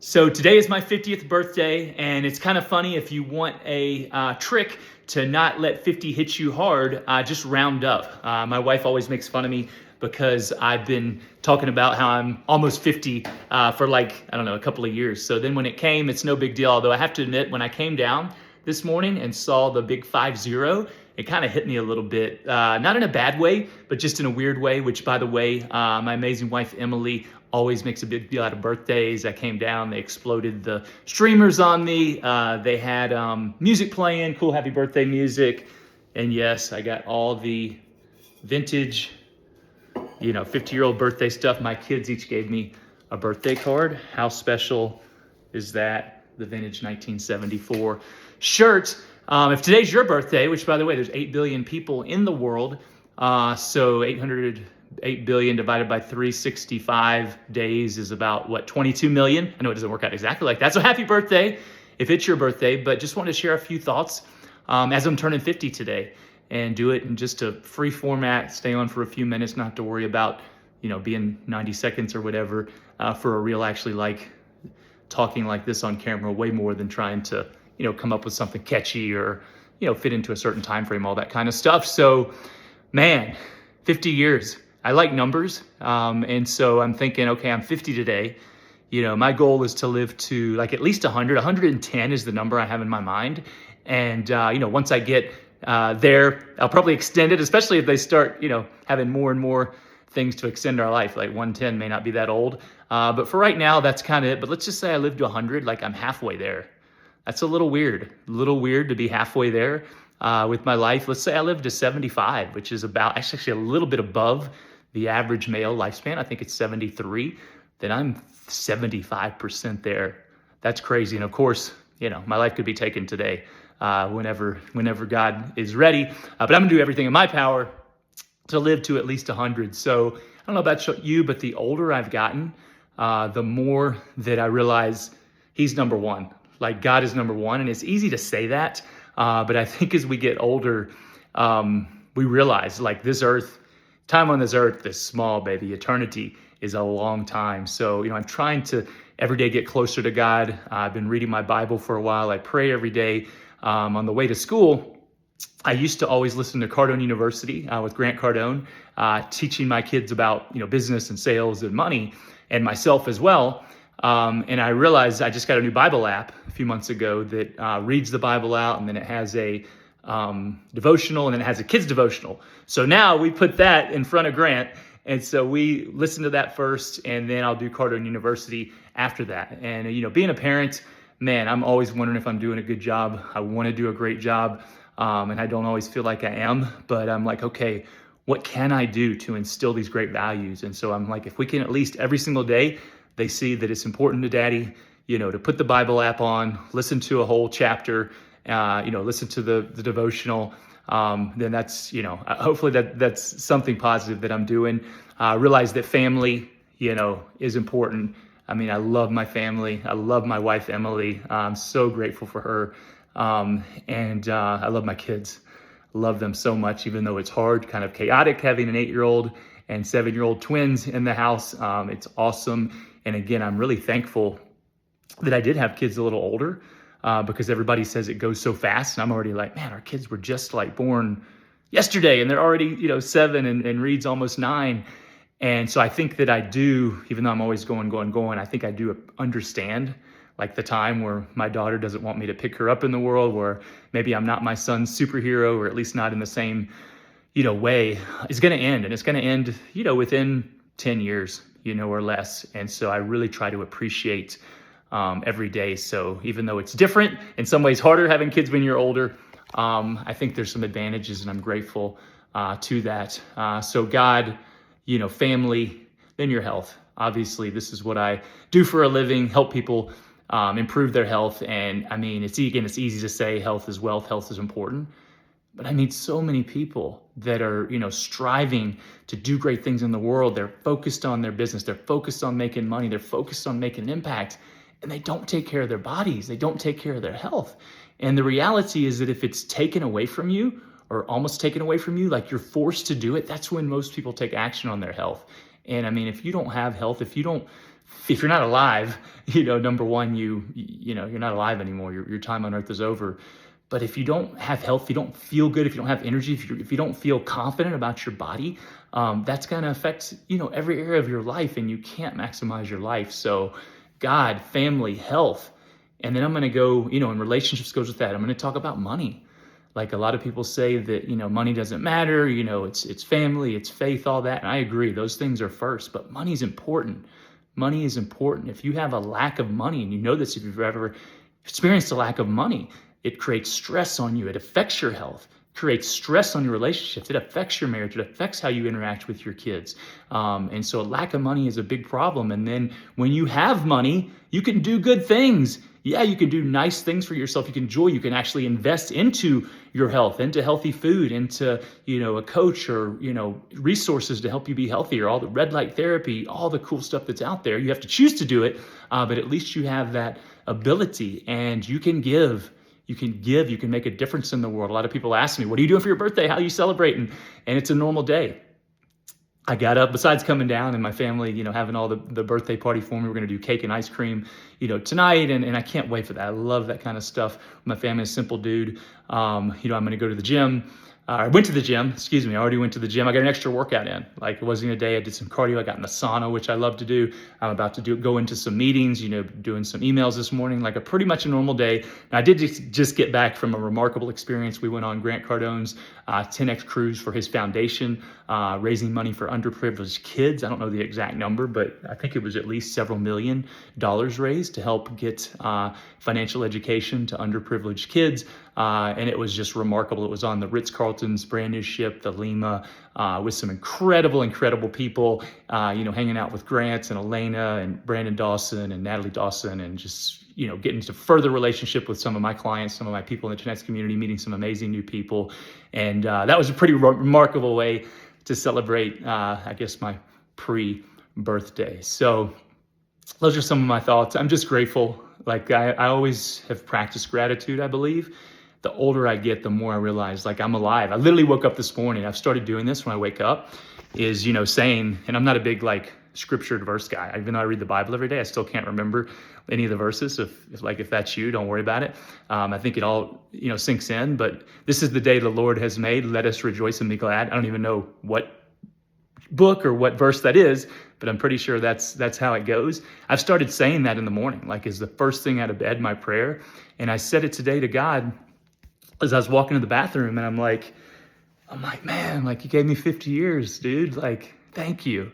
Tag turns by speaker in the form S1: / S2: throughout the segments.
S1: So today is my 50th birthday, and it's kind of funny. If you want a trick to not let 50 hit you hard, just round up. My wife always makes fun of me because I've been talking about how I'm almost 50 for a couple of years. So then when it came, it's no big deal. Although I have to admit, when I came down this morning and saw the big 50, it kind of hit me a little bit, not in a bad way, but just in a weird way, which, by the way, my amazing wife, Emily, always makes a big deal out of birthdays. I came down, they exploded the streamers on me. They had music playing, cool happy birthday music. And yes, I got all the vintage, 50-year-old birthday stuff. My kids each gave me a birthday card. How special is that? The vintage 1974 shirt. If today's your birthday, which, by the way, there's 8 billion people in the world, so 8 billion divided by 365 days is about, 22 million? I know it doesn't work out exactly like that. So happy birthday if it's your birthday, but just wanted to share a few thoughts as I'm turning 50 today, and do it in just a free format, stay on for a few minutes, not have to worry about, being 90 seconds or whatever for a reel. Actually like talking like this on camera way more than trying to, come up with something catchy or, fit into a certain time frame, all that kind of stuff. So, man, 50 years. I like numbers. And so I'm thinking, okay, I'm 50 today. My goal is to live to at least 100. 110 is the number I have in my mind. And, once I get there, I'll probably extend it, especially if they start, having more and more things to extend our life. Like 110 may not be that old. But for right now, that's kind of it. But let's just say I live to 100, I'm halfway there. That's a little weird to be halfway there with my life. Let's say I live to 75, which is actually a little bit above the average male lifespan. I think it's 73. Then I'm 75% there. That's crazy. And of course, my life could be taken today whenever God is ready. But I'm gonna do everything in my power to live to at least 100. So I don't know about you, but the older I've gotten, the more that I realize He's number one. God is number one. And it's easy to say that, but I think as we get older, we realize this earth, time on this earth is small, baby. Eternity is a long time. So, I'm trying to every day get closer to God. I've been reading my Bible for a while. I pray every day. On the way to school, I used to always listen to Cardone University with Grant Cardone, teaching my kids about, business and sales and money, and myself as well. And I realized I just got a new Bible app a few months ago that reads the Bible out, and then it has a devotional, and then it has a kids devotional. So now we put that in front of Grant, and so we listen to that first, and then I'll do Cardone University after that. And being a parent, man, I'm always wondering if I'm doing a good job. I want to do a great job, and I don't always feel like I am, but I'm like, okay, what can I do to instill these great values? And so I'm like, if we can at least every single day, they see that it's important to Daddy, to put the Bible app on, listen to a whole chapter, listen to the devotional, then that's, hopefully that's something positive that I'm doing. Realize that family, is important. I mean, I love my family. I love my wife, Emily. I'm so grateful for her. And I love my kids. Love them so much, even though it's hard, kind of chaotic having an 8-year-old and 7-year-old twins in the house. It's awesome. And again, I'm really thankful that I did have kids a little older because everybody says it goes so fast. And I'm already like, man, our kids were just born yesterday and they're already, 7 and Reed's almost 9. And so I think that I do, even though I'm always going, I think I do understand the time where my daughter doesn't want me to pick her up in the world, where maybe I'm not my son's superhero, or at least not in the same, way, is going to end. And it's going to end, within 10 years, or less. And so I really try to appreciate every day. So even though it's different, in some ways harder having kids when you're older, I think there's some advantages, and I'm grateful to that. So God, family, then your health. Obviously, this is what I do for a living, help people improve their health. And I mean, it's easy to say health is wealth, health is important. But I meet so many people that are, striving to do great things in the world. They're focused on their business. They're focused on making money. They're focused on making an impact. And they don't take care of their bodies. They don't take care of their health. And the reality is that if it's taken away from you, or almost taken away from you, you're forced to do it, that's when most people take action on their health. And I mean, if you don't have health, if you don't if you're not alive, number one, you're not alive anymore. Your time on earth is over. But if you don't have health, if you don't feel good, if you don't have energy, if you don't feel confident about your body, that's going to affect, every area of your life, and you can't maximize your life. So God, family, health. And then I'm going to go, and relationships goes with that. I'm going to talk about money. Like a lot of people say that, money doesn't matter, it's family, it's faith, all that. And I agree, those things are first, but money's important. Money is important. If you have a lack of money, and you know this if you've ever experienced a lack of money, it creates stress on you. It affects your health, creates stress on your relationships. It affects your marriage. It affects how you interact with your kids. And so a lack of money is a big problem. And then when you have money, you can do good things. Yeah, you can do nice things for yourself. You can enjoy, you can actually invest into your health, into healthy food, into, a coach or, resources to help you be healthier, all the red light therapy, all the cool stuff that's out there. You have to choose to do it, but at least you have that ability, and you can give. You can make a difference in the world. A lot of people ask me, what are you doing for your birthday? How are you celebrating? And it's a normal day. I got up, besides coming down and my family, having all the birthday party for me. We're going to do cake and ice cream, tonight. And I can't wait for that. I love that kind of stuff. My family's a simple dude. I'm going to go to the gym. I went to the gym, I already went to the gym. I got an extra workout in. Like, it wasn't a day. I did some cardio. I got in the sauna, which I love to do. I'm about to go into some meetings, doing some emails this morning, like pretty much a normal day. And I did just get back from a remarkable experience. We went on Grant Cardone's 10X cruise for his foundation, raising money for underprivileged kids. I don't know the exact number, but I think it was at least several $1 million raised to help get financial education to underprivileged kids. And it was just remarkable. It was on the Ritz-Carlton's brand new ship, the Lima, with some incredible people, hanging out with Grant and Elena and Brandon Dawson and Natalie Dawson, and just, getting to further relationship with some of my clients, some of my people in the 10X community, meeting some amazing new people. And that was a pretty remarkable way to celebrate, I guess, my pre-birthday. So those are some of my thoughts. I'm just grateful. Like, I always have practiced gratitude, I believe. The older I get, the more I realize, like, I'm alive. I literally woke up this morning. I've started doing this when I wake up, is, saying, and I'm not a big, scripture verse guy. Even though I read the Bible every day, I still can't remember any of the verses. If that's you, don't worry about it. I think it all, sinks in. But this is the day the Lord has made. Let us rejoice and be glad. I don't even know what book or what verse that is, but I'm pretty sure that's how it goes. I've started saying that in the morning, is the first thing out of bed, my prayer. And I said it today to God as I was walking to the bathroom, and I'm like, man, you gave me 50 years, dude. Thank you.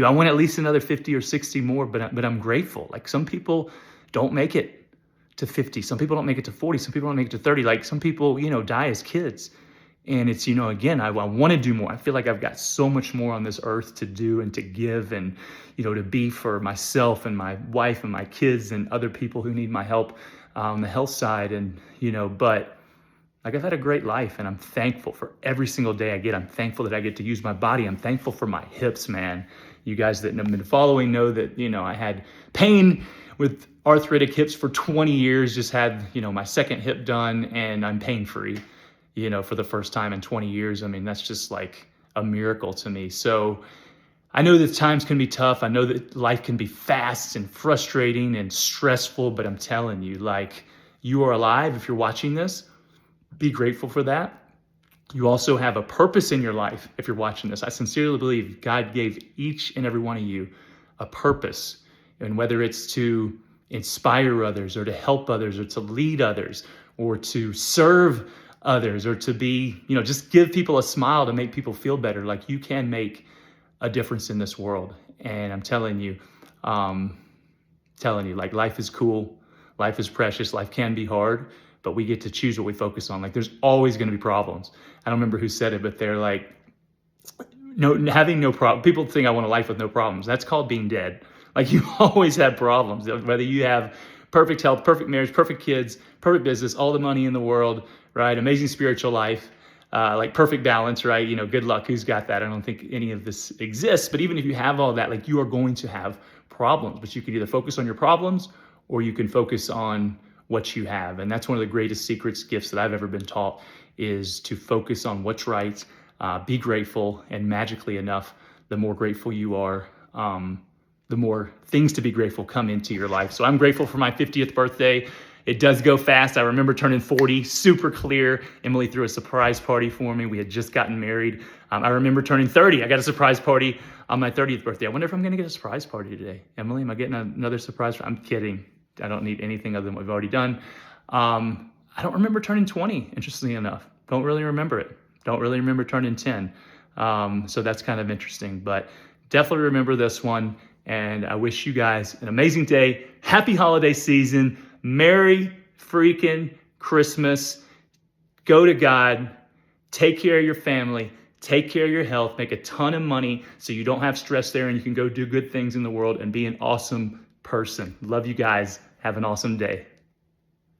S1: I want at least another 50 or 60 more, but I'm grateful. Some people don't make it to 50. Some people don't make it to 40. Some people don't make it to 30. Some people, die as kids. And it's, again, I want to do more. I feel like I've got so much more on this earth to do and to give and, to be for myself and my wife and my kids and other people who need my help on the health side. And, but I've had a great life, and I'm thankful for every single day I get. I'm thankful that I get to use my body. I'm thankful for my hips, man. You guys that have been following know that, I had pain with arthritic hips for 20 years, just had, my second hip done, and I'm pain-free, for the first time in 20 years. I mean, that's just a miracle to me. So I know that times can be tough. I know that life can be fast and frustrating and stressful, but I'm telling you, you are alive. If you're watching this, be grateful for that. You also have a purpose in your life if you're watching this. I sincerely believe God gave each and every one of you a purpose. And whether it's to inspire others or to help others or to lead others or to serve others or to be, just give people a smile to make people feel better. You can make a difference in this world. And I'm telling you, life is cool. Life is precious. Life can be hard, but we get to choose what we focus on. There's always going to be problems. I don't remember who said it, but they're having no problem. People think I want a life with no problems. That's called being dead. You always have problems, whether you have perfect health, perfect marriage, perfect kids, perfect business, all the money in the world, right? Amazing spiritual life, perfect balance, right? Good luck. Who's got that? I don't think any of this exists, but even if you have all that, you are going to have problems, but you can either focus on your problems or you can focus on what you have. And that's one of the greatest secrets, gifts that I've ever been taught, is to focus on what's right, be grateful, and magically enough, the more grateful you are, the more things to be grateful come into your life. So I'm grateful for my 50th birthday. It does go fast. I remember turning 40, super clear. Emily threw a surprise party for me. We had just gotten married. I remember turning 30. I got a surprise party on my 30th birthday. I wonder if I'm gonna get a surprise party today. Emily, am I getting another surprise? I'm kidding. I don't need anything other than what we've already done. I don't remember turning 20, interestingly enough. Don't really remember it. Don't really remember turning 10. So that's kind of interesting, but definitely remember this one. And I wish you guys an amazing day. Happy holiday season. Merry freaking Christmas. Go to God. Take care of your family. Take care of your health. Make a ton of money so you don't have stress there and you can go do good things in the world and be an awesome person. Love you guys. Have an awesome day.